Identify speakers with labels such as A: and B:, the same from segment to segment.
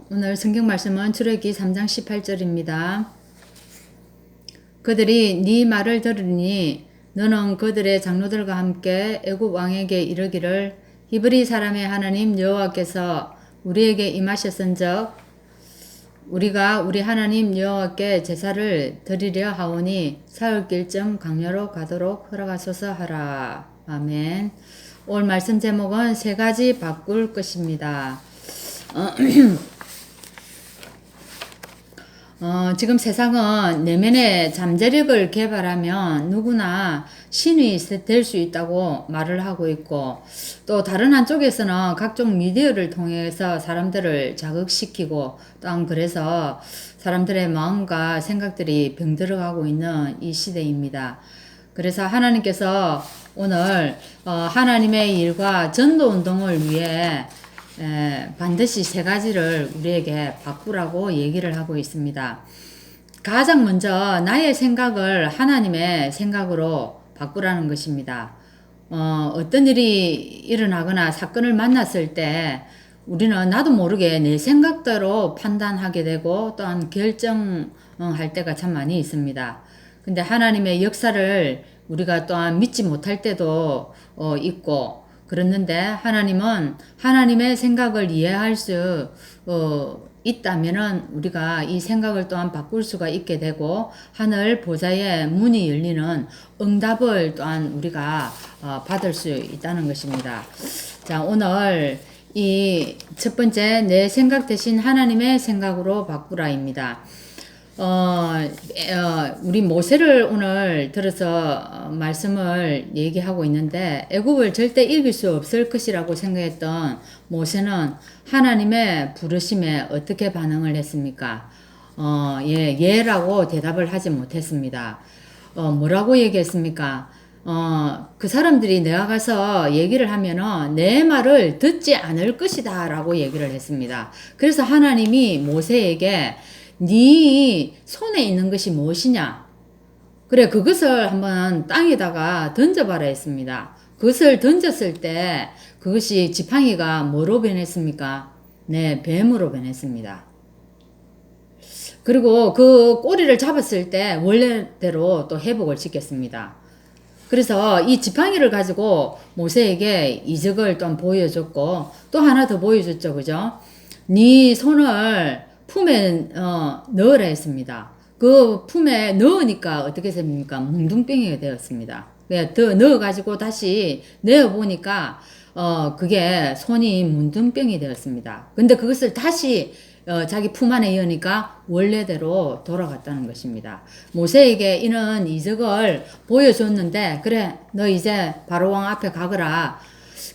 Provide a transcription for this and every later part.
A: 오늘 성경 말씀은 출애굽기 3장 18절입니다. 그들이 네 말을 들으니 너는 그들의 장로들과 함께 애굽 왕에게 이르기를 히브리 사람의 하나님 여호와께서 우리에게 임하셨은즉 우리가 우리 하나님 여호와께 제사를 드리려 하오니 사흘길쯤 강야로 가도록 허락하소서 하라. 아멘. 오늘 말씀 제목은 세 가지 바꿀 것입니다. 지금 세상은 내면의 잠재력을 개발하면 누구나 신이 될 수 있다고 말을 하고 있고, 또 다른 한쪽에서는 각종 미디어를 통해서 사람들을 자극시키고, 또한 그래서 사람들의 마음과 생각들이 병들어가고 있는 이 시대입니다. 그래서 하나님께서 오늘 하나님의 일과 전도 운동을 위해 반드시 세 가지를 우리에게 바꾸라고 얘기를 하고 있습니다. 가장 먼저 나의 생각을 하나님의 생각으로 바꾸라는 것입니다. 어떤 일이 일어나거나 사건을 만났을 때 우리는 나도 모르게 내 생각대로 판단하게 되고 또한 결정할 때가 참 많이 있습니다. 근데 하나님의 역사를 우리가 또한 믿지 못할 때도 있고, 그랬는데 하나님은 하나님의 생각을 이해할 수 있다면은 우리가 이 생각을 또한 바꿀 수가 있게 되고 하늘 보좌의 문이 열리는 응답을 또한 우리가 받을 수 있다는 것입니다. 자, 오늘 이 첫 번째 내 생각 대신 하나님의 생각으로 바꾸라입니다. 우리 모세를 오늘 들어서 말씀을 얘기하고 있는데, 애굽을 절대 이길 수 없을 것이라고 생각했던 모세는 하나님의 부르심에 어떻게 반응을 했습니까? 예라고 대답을 하지 못했습니다. 뭐라고 얘기했습니까? 그 사람들이 내가 가서 얘기를 하면은 내 말을 듣지 않을 것이다 라고 얘기를 했습니다. 그래서 하나님이 모세에게 네 손에 있는 것이 무엇이냐? 그래, 그것을 한번 땅에다가 던져봐라 했습니다. 그것을 던졌을 때 그것이 지팡이가 뭐로 변했습니까? 네, 뱀으로 변했습니다. 그리고 그 꼬리를 잡았을 때 원래대로 또 회복을 시켰습니다. 그래서 이 지팡이를 가지고 모세에게 이적을 또 보여줬고, 또 하나 더 보여줬죠. 그죠? 네 손을 품에 넣으라 했습니다. 그 품에 넣으니까 어떻게 됩니까? 뭉둥병이가 되었습니다. 더 넣어가지고 다시 내어보니까 그게 손이 뭉둥병이 되었습니다. 근데 그것을 다시 자기 품 안에 이으니까 원래대로 돌아갔다는 것입니다. 모세에게 이런 이적을 보여줬는데, 그래, 너 이제 바로왕 앞에 가거라.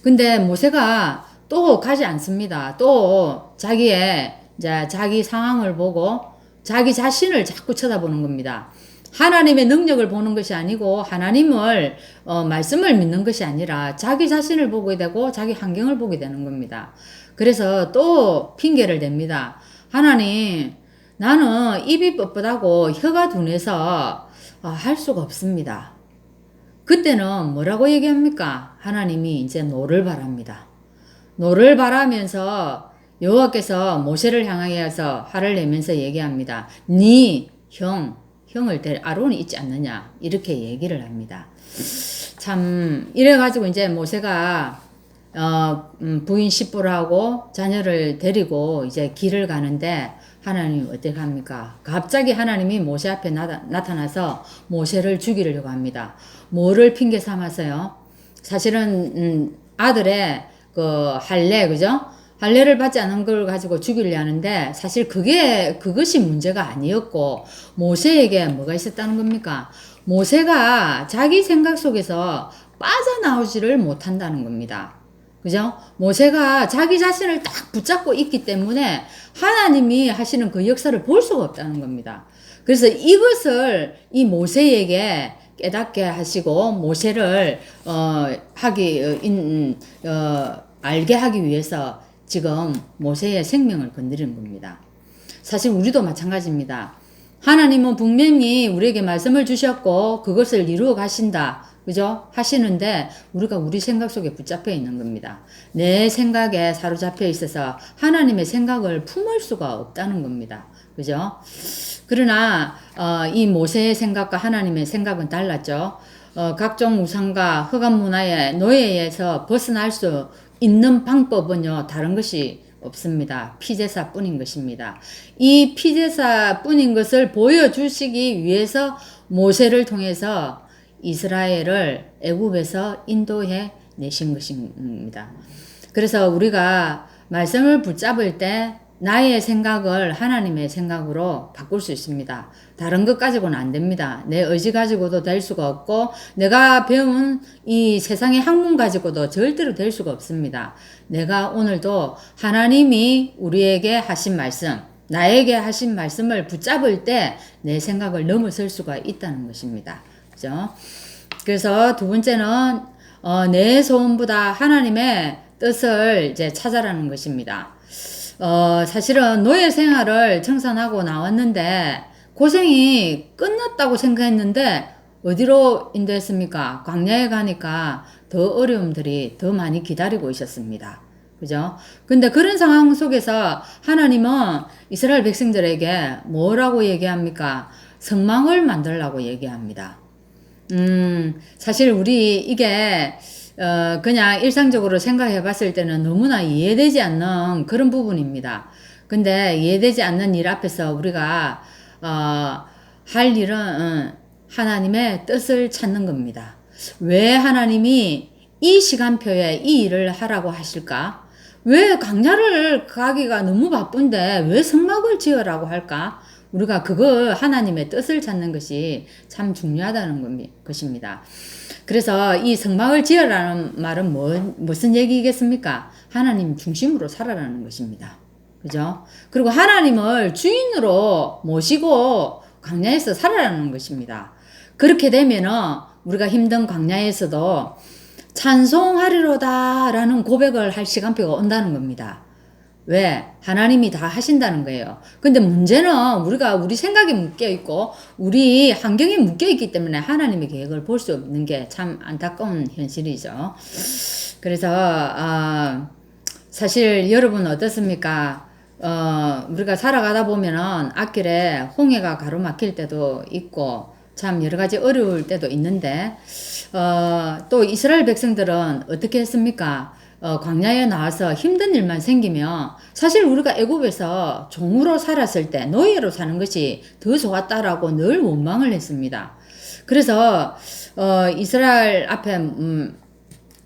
A: 근데 모세가 또 가지 않습니다. 또 자기 상황을 보고 자기 자신을 자꾸 쳐다보는 겁니다. 하나님의 능력을 보는 것이 아니고 하나님을 말씀을 믿는 것이 아니라 자기 자신을 보게 되고 자기 환경을 보게 되는 겁니다. 그래서 또 핑계를 댑니다. 하나님, 나는 입이 뻣뻣하고 혀가 둔해서 할 수가 없습니다. 그때는 뭐라고 얘기합니까? 하나님이 이제 노를 바랍니다. 노를 바라면서 여호와께서 모세를 향하여서 화를 내면서 얘기합니다. 네 형을 아론이 있지 않느냐, 이렇게 얘기를 합니다. 참 이래가지고 이제 모세가 부인 십부를 하고 자녀를 데리고 이제 길을 가는데 하나님이 어떻게 합니까? 갑자기 하나님이 모세 앞에 나타나서 모세를 죽이려고 합니다. 뭐를 핑계 삼아서요? 사실은 아들의 그 할례, 그죠? 할례를 받지 않은 걸 가지고 죽이려 하는데, 사실 그것이 문제가 아니었고, 모세에게 뭐가 있었다는 겁니까? 모세가 자기 생각 속에서 빠져나오지를 못한다는 겁니다. 그죠? 모세가 자기 자신을 딱 붙잡고 있기 때문에 하나님이 하시는 그 역사를 볼 수가 없다는 겁니다. 그래서 이것을 이 모세에게 깨닫게 하시고 모세를 알게 하기 위해서 지금 모세의 생명을 건드리는 겁니다. 사실 우리도 마찬가지입니다. 하나님은 분명히 우리에게 말씀을 주셨고 그것을 이루어 가신다. 그죠? 하시는데 우리가 우리 생각 속에 붙잡혀 있는 겁니다. 내 생각에 사로잡혀 있어서 하나님의 생각을 품을 수가 없다는 겁니다. 그죠? 그러나 이 모세의 생각과 하나님의 생각은 달랐죠. 각종 우상과 흑암 문화의 노예에서 벗어날 수 있는 방법은요, 다른 것이 없습니다. 피제사뿐인 것입니다. 이 피제사뿐인 것을 보여주시기 위해서 모세를 통해서 이스라엘을 애굽에서 인도해 내신 것입니다. 그래서 우리가 말씀을 붙잡을 때 나의 생각을 하나님의 생각으로 바꿀 수 있습니다. 다른 것 가지고는 안 됩니다. 내 의지 가지고도 될 수가 없고 내가 배운 이 세상의 학문 가지고도 절대로 될 수가 없습니다. 내가 오늘도 하나님이 우리에게 하신 말씀, 나에게 하신 말씀을 붙잡을 때 내 생각을 넘어설 수가 있다는 것입니다. 그죠? 그래서 두 번째는 내 소원보다 하나님의 뜻을 이제 찾아라는 것입니다. 사실은 노예 생활을 청산하고 나왔는데 고생이 끝났다고 생각했는데 어디로 인도했습니까? 광야에 가니까 더 어려움들이 더 많이 기다리고 있었습니다. 그죠? 근데 그런 상황 속에서 하나님은 이스라엘 백성들에게 뭐라고 얘기합니까? 성망을 만들라고 얘기합니다. 사실 우리 이게 그냥 일상적으로 생각해 봤을 때는 너무나 이해되지 않는 그런 부분입니다. 근데 이해되지 않는 일 앞에서 우리가 할 일은 하나님의 뜻을 찾는 겁니다. 왜 하나님이 이 시간표에 이 일을 하라고 하실까? 왜 광야를 가기가 너무 바쁜데 왜 성막을 지으라고 할까? 우리가 그걸 하나님의 뜻을 찾는 것이 참 중요하다는 것입니다. 그래서 이 성막을 지으라는 말은 무슨 얘기겠습니까? 하나님 중심으로 살아라는 것입니다. 그죠? 그리고 하나님을 주인으로 모시고 광야에서 살아라는 것입니다. 그렇게 되면은 우리가 힘든 광야에서도 찬송하리로다 라는 고백을 할 시간표가 온다는 겁니다. 왜? 하나님이 다 하신다는 거예요. 근데 문제는 우리가 우리 생각에 묶여있고 우리 환경에 묶여있기 때문에 하나님의 계획을 볼 수 없는 게 참 안타까운 현실이죠. 그래서 사실 여러분 어떻습니까? 우리가 살아가다 보면은 앞길에 홍해가 가로막힐 때도 있고 참 여러 가지 어려울 때도 있는데 또 이스라엘 백성들은 어떻게 했습니까? 광야에 나와서 힘든 일만 생기면 사실 우리가 애굽에서 종으로 살았을 때 노예로 사는 것이 더 좋았다라고 늘 원망을 했습니다. 그래서 이스라엘 앞에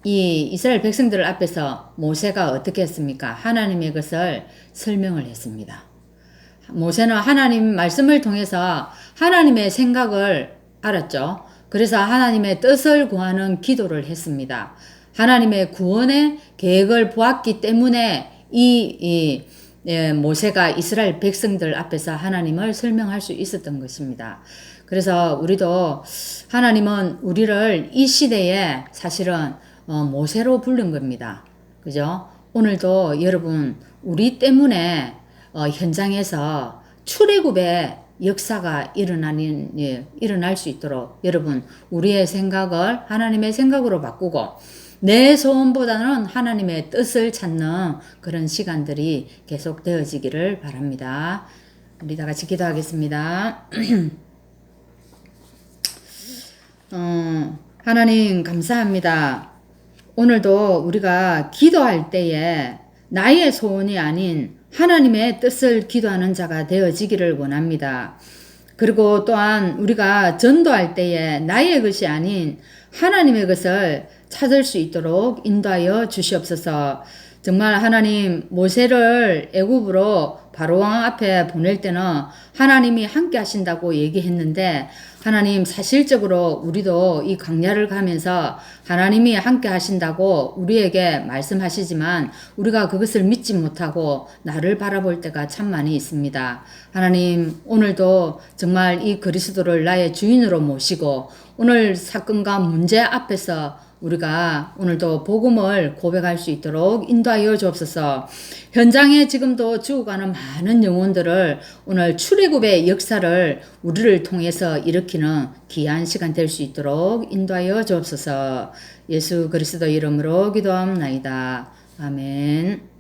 A: 이 이스라엘 백성들 앞에서 모세가 어떻게 했습니까? 하나님의 것을 설명을 했습니다. 모세는 하나님 말씀을 통해서 하나님의 생각을 알았죠. 그래서 하나님의 뜻을 구하는 기도를 했습니다. 하나님의 구원의 계획을 보았기 때문에 모세가 이스라엘 백성들 앞에서 하나님을 설명할 수 있었던 것입니다. 그래서 우리도 하나님은 우리를 이 시대에 사실은 모세로 부른 겁니다. 그죠? 오늘도 여러분 우리 때문에 현장에서 출애굽의 역사가 일어날 수 있도록 여러분 우리의 생각을 하나님의 생각으로 바꾸고 내 소원보다는 하나님의 뜻을 찾는 그런 시간들이 계속 되어지기를 바랍니다. 우리 다 같이 기도하겠습니다. 하나님 감사합니다. 오늘도 우리가 기도할 때에 나의 소원이 아닌 하나님의 뜻을 기도하는 자가 되어지기를 원합니다. 그리고 또한 우리가 전도할 때에 나의 것이 아닌 하나님의 것을 찾을 수 있도록 인도하여 주시옵소서. 정말 하나님 모세를 애굽으로 바로왕 앞에 보낼 때는 하나님이 함께 하신다고 얘기했는데 하나님 사실적으로 우리도 이 광야를 가면서 하나님이 함께 하신다고 우리에게 말씀하시지만 우리가 그것을 믿지 못하고 나를 바라볼 때가 참 많이 있습니다. 하나님 오늘도 정말 이 그리스도를 나의 주인으로 모시고 오늘 사건과 문제 앞에서 우리가 오늘도 복음을 고백할 수 있도록 인도하여 주옵소서. 현장에 지금도 죽어가는 많은 영혼들을 오늘 출애굽의 역사를 우리를 통해서 일으키는 귀한 시간 될 수 있도록 인도하여 주옵소서. 예수 그리스도 이름으로 기도합나이다. 아멘.